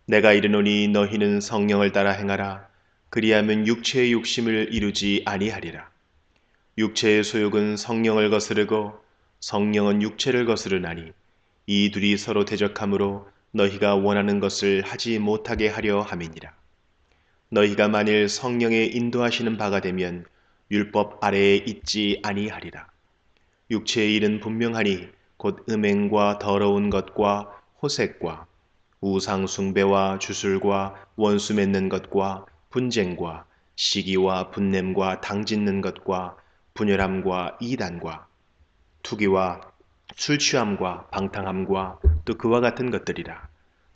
내가 이르노니 너희는 성령을 따라 행하라. 그리하면 육체의 욕심을 이루지 아니하리라. 육체의 소욕은 성령을 거스르고 성령은 육체를 거스르나니 이 둘이 서로 대적하므로 너희가 원하는 것을 하지 못하게 하려 함이니라. 너희가 만일 성령의 인도하시는 바가 되면 율법 아래에 있지 아니하리라. 육체의 일은 분명하니 곧 음행과 더러운 것과 호색과 우상 숭배와 주술과 원수 맺는 것과 분쟁과 시기와 분냄과 당짓는 것과 분열함과 이단과 투기와 술 취함과 방탕함과 또 그와 같은 것들이라.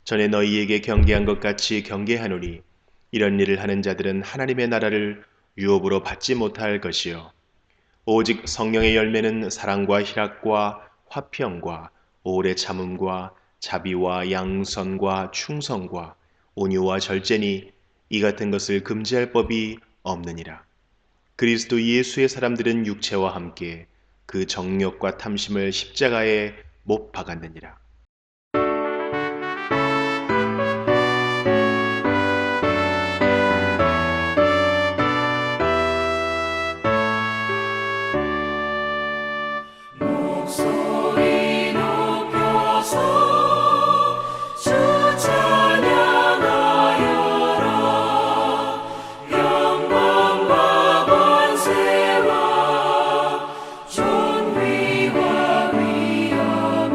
전에 너희에게 경계한 것 같이 경계하노니 이런 일을 하는 자들은 하나님의 나라를 유업으로 받지 못할 것이요 오직 성령의 열매는 사랑과 희락과 화평과 오래 참음과 자비와 양선과 충성과 온유와 절제니 이 같은 것을 금지할 법이 없느니라. 그리스도 예수의 사람들은 육체와 함께 그 정욕과 탐심을 십자가에 못 박았느니라. 목소리 높여서 주 찬양하여라. 영광과 권세와 존귀와 위엄은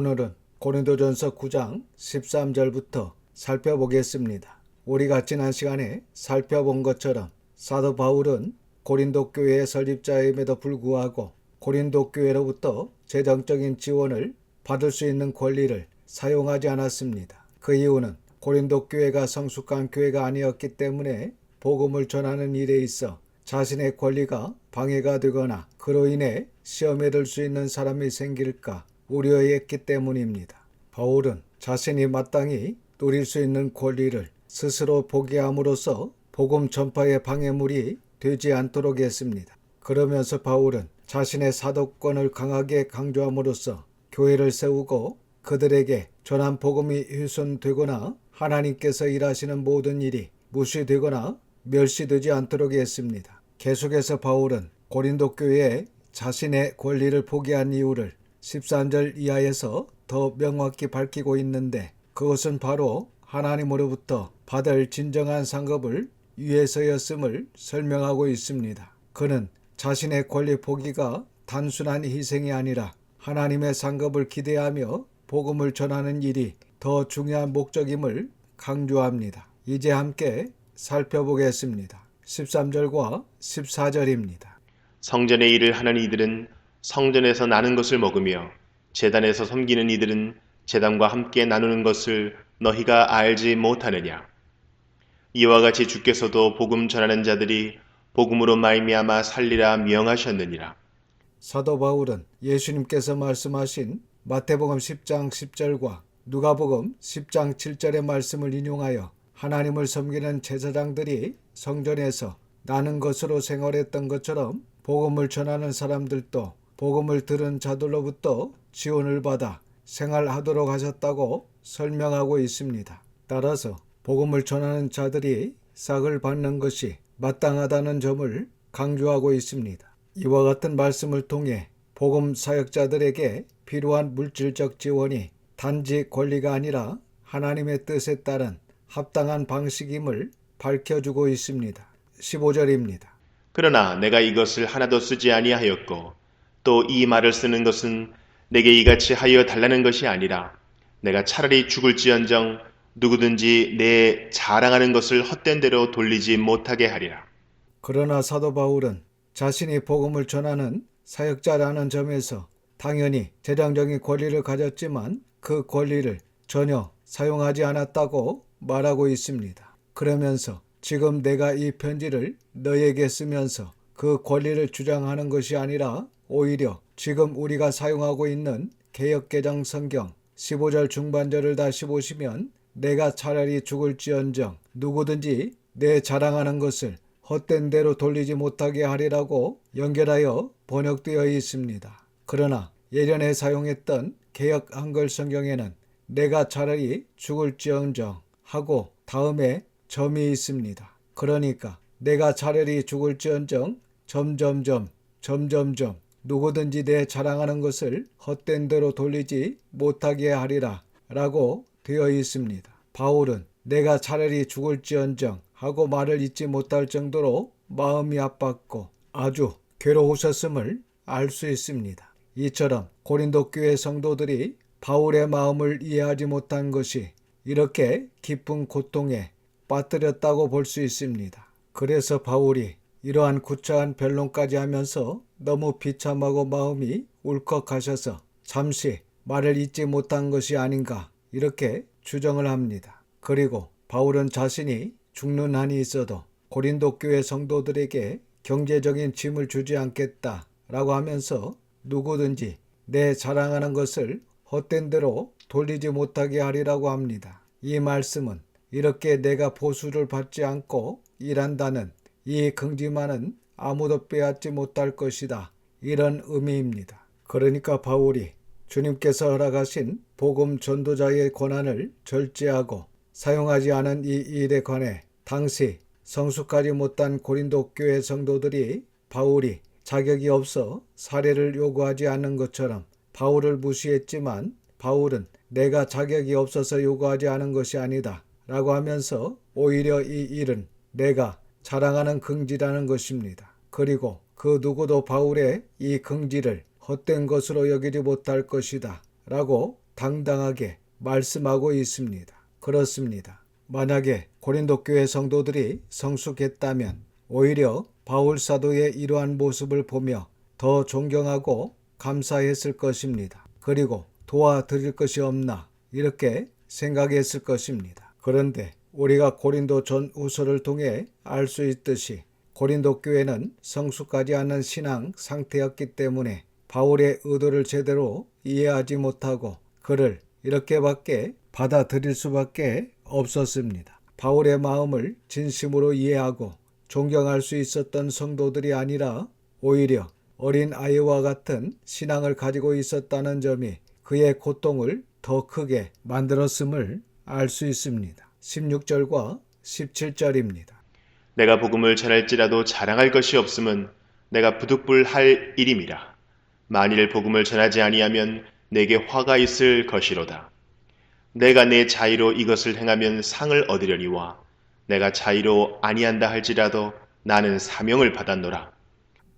오늘은 고린도전서 9장 13절부터 살펴보겠습니다. 우리가 지난 시간에 살펴본 것처럼 사도 바울은 고린도 교회의 설립자임에도 불구하고 고린도 교회로부터 재정적인 지원을 받을 수 있는 권리를 사용하지 않았습니다. 그 이유는 고린도 교회가 성숙한 교회가 아니었기 때문에 복음을 전하는 일에 있어 자신의 권리가 방해가 되거나 그로 인해 시험에 들 수 있는 사람이 생길까 우려했기 때문입니다. 바울은 자신이 마땅히 누릴 수 있는 권리를 스스로 포기함으로써 복음 전파의 방해물이 되지 않도록 했습니다. 그러면서 바울은 자신의 사도권을 강하게 강조함으로써 교회를 세우고 그들에게 전한 복음이 훼손되거나 하나님께서 일하시는 모든 일이 무시되거나 멸시되지 않도록 했습니다. 계속해서 바울은 고린도 교회에 자신의 권리를 포기한 이유를 13절 이하에서 더 명확히 밝히고 있는데 그것은 바로 하나님으로부터 받을 진정한 상급을 위해서였음을 설명하고 있습니다. 그는 자신의 권리 포기가 단순한 희생이 아니라 하나님의 상급을 기대하며 복음을 전하는 일이 더 중요한 목적임을 강조합니다. 이제 함께 살펴보겠습니다. 13절과 14절입니다. 성전의 일을 하는 이들은 성전에서 나는 것을 먹으며 제단에서 섬기는 이들은 제단과 함께 나누는 것을 너희가 알지 못하느냐. 이와 같이 주께서도 복음 전하는 자들이 복음으로 말미암아 살리라 명하셨느니라. 사도 바울은 예수님께서 말씀하신 마태복음 10장 10절과 누가복음 10장 7절의 말씀을 인용하여 하나님을 섬기는 제사장들이 성전에서 나는 것으로 생활했던 것처럼 복음을 전하는 사람들도 복음을 들은 자들로부터 지원을 받아 생활하도록 하셨다고 설명하고 있습니다. 따라서 복음을 전하는 자들이 삭을 받는 것이 마땅하다는 점을 강조하고 있습니다. 이와 같은 말씀을 통해 복음 사역자들에게 필요한 물질적 지원이 단지 권리가 아니라 하나님의 뜻에 따른 합당한 방식임을 밝혀주고 있습니다. 15절입니다. 그러나 내가 이것을 하나도 쓰지 아니하였고 또 이 말을 쓰는 것은 내게 이같이 하여 달라는 것이 아니라 내가 차라리 죽을지언정 누구든지 내 자랑하는 것을 헛된 대로 돌리지 못하게 하리라. 그러나 사도 바울은 자신이 복음을 전하는 사역자라는 점에서 당연히 재정적인 권리를 가졌지만 그 권리를 전혀 사용하지 않았다고 말하고 있습니다. 그러면서 지금 내가 이 편지를 너에게 쓰면서 그 권리를 주장하는 것이 아니라 오히려 지금 우리가 사용하고 있는 개역개정 성경 15절 중반절을 다시 보시면 내가 차라리 죽을지언정 누구든지 내 자랑하는 것을 헛된 대로 돌리지 못하게 하리라고 연결하여 번역되어 있습니다. 그러나 예전에 사용했던 개역 한글 성경에는 내가 차라리 죽을지언정 하고 다음에 점이 있습니다. 그러니까 내가 차라리 죽을지언정 점점점 누구든지 내 자랑하는 것을 헛된 대로 돌리지 못하게 하리라 라고 되어 있습니다. 바울은 내가 차라리 죽을지언정 하고 말을 잇지 못할 정도로 마음이 아팠고 아주 괴로우셨음을 알 수 있습니다. 이처럼 고린도 교회 성도들이 바울의 마음을 이해하지 못한 것이 이렇게 깊은 고통에 빠뜨렸다고 볼 수 있습니다. 그래서 바울이 이러한 구차한 변론까지 하면서 너무 비참하고 마음이 울컥하셔서 잠시 말을 잇지 못한 것이 아닌가 이렇게 추정을 합니다. 그리고 바울은 자신이 죽는 한이 있어도 고린도 교회 성도들에게 경제적인 짐을 주지 않겠다라고 하면서 누구든지 내 자랑하는 것을 헛된 대로 돌리지 못하게 하리라고 합니다. 이 말씀은 이렇게 내가 보수를 받지 않고 일한다는 이 긍지만은 아무도 빼앗지 못할 것이다. 이런 의미입니다. 그러니까 바울이 주님께서 허락하신 복음 전도자의 권한을 절제하고 사용하지 않은 이 일에 관해 당시 성숙하지 못한 고린도 교회 성도들이 바울이 자격이 없어 사례를 요구하지 않는 것처럼 바울을 무시했지만 바울은 내가 자격이 없어서 요구하지 않은 것이 아니다 라고 하면서 오히려 이 일은 내가 자랑하는 긍지라는 것입니다. 그리고 그 누구도 바울의 이 긍지를 헛된 것으로 여기지 못할 것이다 라고 당당하게 말씀하고 있습니다. 그렇습니다. 만약에 고린도 교회 성도들이 성숙했다면 오히려 바울 사도의 이러한 모습을 보며 더 존경하고 감사했을 것입니다. 그리고 도와드릴 것이 없나 이렇게 생각했을 것입니다. 그런데 우리가 고린도 전후서를 통해 알 수 있듯이 고린도 교회는 성숙하지 않은 신앙 상태였기 때문에 바울의 의도를 제대로 이해하지 못하고 그를 이렇게밖에 받아들일 수밖에 없었습니다. 바울의 마음을 진심으로 이해하고 존경할 수 있었던 성도들이 아니라 오히려 어린 아이와 같은 신앙을 가지고 있었다는 점이 그의 고통을 더 크게 만들었음을 알 수 있습니다. 16절과 17절입니다. 내가 복음을 전할지라도 자랑할 것이 없음은 내가 부득불할 일임이라. 만일 복음을 전하지 아니하면 내게 화가 있을 것이로다. 내가 내 자의로 이것을 행하면 상을 얻으려니와 내가 자의로 아니한다 할지라도 나는 사명을 받았노라.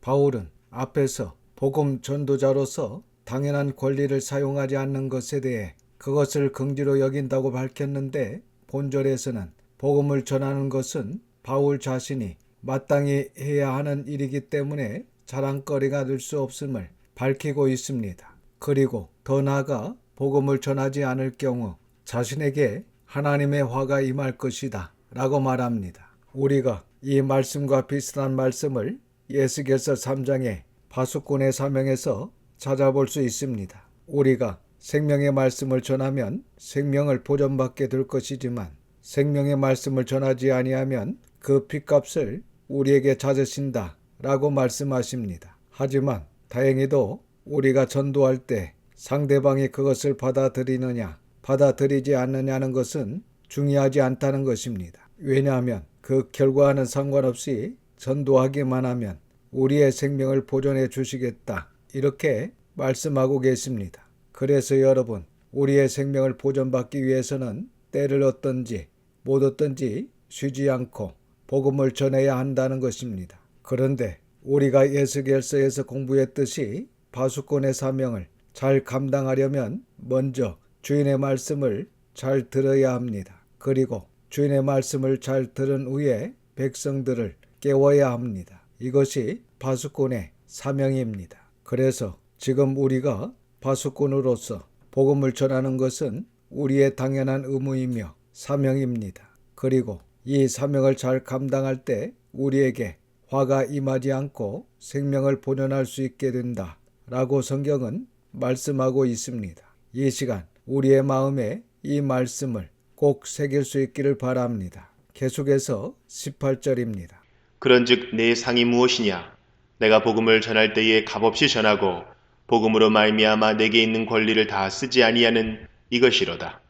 바울은 앞에서 복음 전도자로서 당연한 권리를 사용하지 않는 것에 대해 그것을 긍지로 여긴다고 밝혔는데 본절에서는 복음을 전하는 것은 바울 자신이 마땅히 해야 하는 일이기 때문에 자랑거리가 될 수 없음을 밝히고 있습니다. 그리고 더 나아가 복음을 전하지 않을 경우 자신에게 하나님의 화가 임할 것이다 라고 말합니다. 우리가 이 말씀과 비슷한 말씀을 에스겔서 3장의 바수꾼의 사명에서 찾아볼 수 있습니다. 우리가 생명의 말씀을 전하면 생명을 보존받게 될 것이지만 생명의 말씀을 전하지 아니하면 그 핏값을 우리에게 찾으신다 라고 말씀하십니다. 하지만 다행히도 우리가 전도할 때 상대방이 그것을 받아들이느냐 받아들이지 않느냐는 것은 중요하지 않다는 것입니다. 왜냐하면 그 결과와는 상관없이 전도하기만 하면 우리의 생명을 보존해 주시겠다 이렇게 말씀하고 계십니다. 그래서 여러분, 우리의 생명을 보존받기 위해서는 때를 얻든지 못 얻든지 쉬지 않고 복음을 전해야 한다는 것입니다. 그런데 우리가 에스겔서에서 공부했듯이 바수꾼의 사명을 잘 감당하려면 먼저 주인의 말씀을 잘 들어야 합니다. 그리고 주인의 말씀을 잘 들은 후에 백성들을 깨워야 합니다. 이것이 바수꾼의 사명입니다. 그래서 지금 우리가 바수꾼으로서 복음을 전하는 것은 우리의 당연한 의무이며 사명입니다. 그리고 이 사명을 잘 감당할 때 우리에게 화가 임하지 않고 생명을 보존할 수 있게 된다 라고 성경은 말씀하고 있습니다. 이 시간 우리의 마음에 이 말씀을 꼭 새길 수 있기를 바랍니다. 계속해서 18절입니다. 그런즉 내 상이 무엇이냐? 내가 복음을 전할 때에 값없이 전하고 복음으로 말미암아 내게 있는 권리를 다 쓰지 아니하는 이것이로다.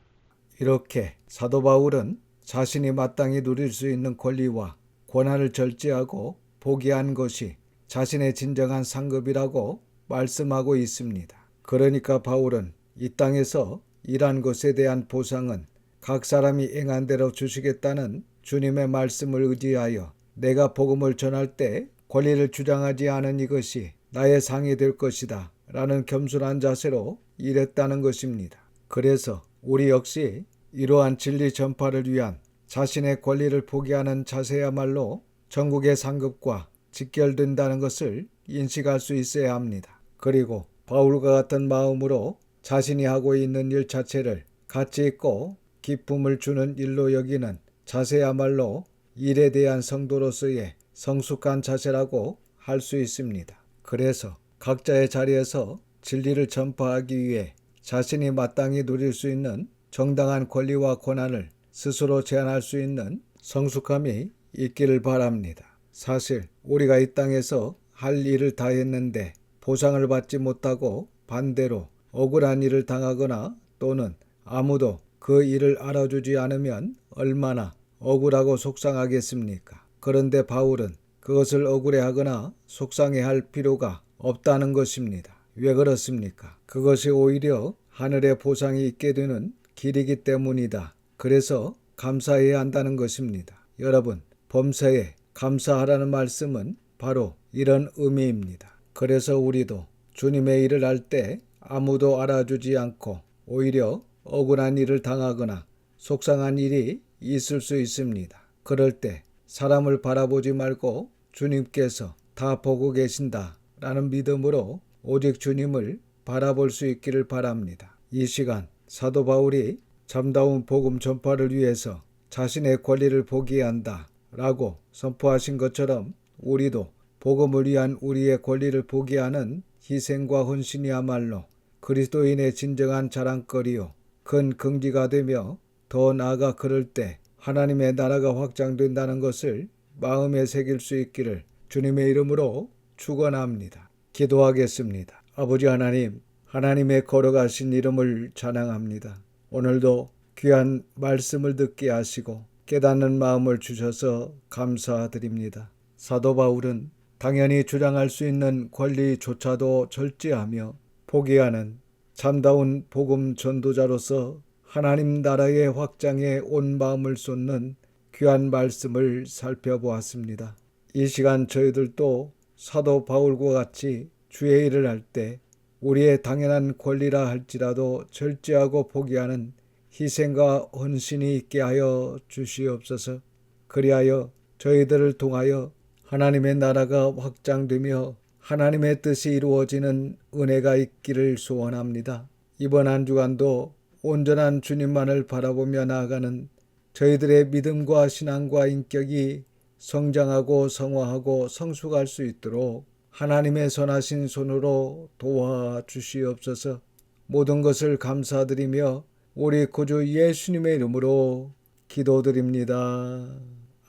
이렇게 사도 바울은 자신이 마땅히 누릴 수 있는 권리와 권한을 절제하고 포기한 것이 자신의 진정한 상급이라고 말씀하고 있습니다. 그러니까 바울은 이 땅에서 일한 것에 대한 보상은 각 사람이 행한 대로 주시겠다는 주님의 말씀을 의지하여 내가 복음을 전할 때 권리를 주장하지 않은 이것이 나의 상이 될 것이다 라는 겸손한 자세로 일했다는 것입니다. 그래서 우리 역시 이러한 진리 전파를 위한 자신의 권리를 포기하는 자세야말로 전국의 상급과 직결된다는 것을 인식할 수 있어야 합니다. 그리고 바울과 같은 마음으로 자신이 하고 있는 일 자체를 가치 있고 기쁨을 주는 일로 여기는 자세야말로 일에 대한 성도로서의 성숙한 자세라고 할 수 있습니다. 그래서 각자의 자리에서 진리를 전파하기 위해 자신이 마땅히 누릴 수 있는 정당한 권리와 권한을 스스로 제한할 수 있는 성숙함이 있기를 바랍니다. 사실 우리가 이 땅에서 할 일을 다 했는데 보상을 받지 못하고 반대로 억울한 일을 당하거나 또는 아무도 그 일을 알아주지 않으면 얼마나 억울하고 속상하겠습니까? 그런데 바울은 그것을 억울해하거나 속상해할 필요가 없다는 것입니다. 왜 그렇습니까? 그것이 오히려 하늘의 보상이 있게 되는 길이기 때문이다. 그래서 감사해야 한다는 것입니다. 여러분, 범사에 감사하라는 말씀은 바로 이런 의미입니다. 그래서 우리도 주님의 일을 할 때 아무도 알아주지 않고 오히려 억울한 일을 당하거나 속상한 일이 있을 수 있습니다. 그럴 때 사람을 바라보지 말고 주님께서 다 보고 계신다 라는 믿음으로 오직 주님을 바라볼 수 있기를 바랍니다. 이 시간 사도 바울이 참다운 복음 전파를 위해서 자신의 권리를 포기한다 라고 선포하신 것처럼 우리도 복음을 위한 우리의 권리를 포기하는 희생과 헌신이야말로 그리스도인의 진정한 자랑거리요 큰 긍지가 되며 더 나아가 그럴 때 하나님의 나라가 확장된다는 것을 마음에 새길 수 있기를 주님의 이름으로 축원합니다. 기도하겠습니다. 아버지 하나님, 하나님의 거룩하신 이름을 찬양합니다. 오늘도 귀한 말씀을 듣게 하시고 깨닫는 마음을 주셔서 감사드립니다. 사도 바울은 당연히 주장할 수 있는 권리조차도 절제하며 포기하는 참다운 복음 전도자로서 하나님 나라의 확장에 온 마음을 쏟는 귀한 말씀을 살펴보았습니다. 이 시간 저희들도 사도 바울과 같이 주의 일을 할 때 우리의 당연한 권리라 할지라도 절제하고 포기하는 희생과 헌신이 있게 하여 주시옵소서. 그리하여 저희들을 통하여 하나님의 나라가 확장되며 하나님의 뜻이 이루어지는 은혜가 있기를 소원합니다. 이번 한 주간도 온전한 주님만을 바라보며 나아가는 저희들의 믿음과 신앙과 인격이 성장하고 성화하고 성숙할 수 있도록 하나님의 선하신 손으로 도와주시옵소서. 모든 것을 감사드리며 우리 구주 예수님의 이름으로 기도드립니다.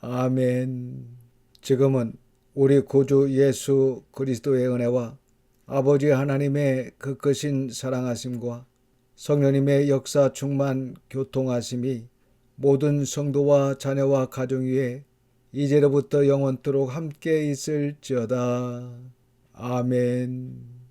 아멘. 지금은 우리 구주 예수 그리스도의 은혜와 아버지 하나님의 그 크신 사랑하심과 성령님의 역사 충만 교통하심이 모든 성도와 자녀와 가정 위에 이제로부터 영원토록 함께 있을지어다. 아멘.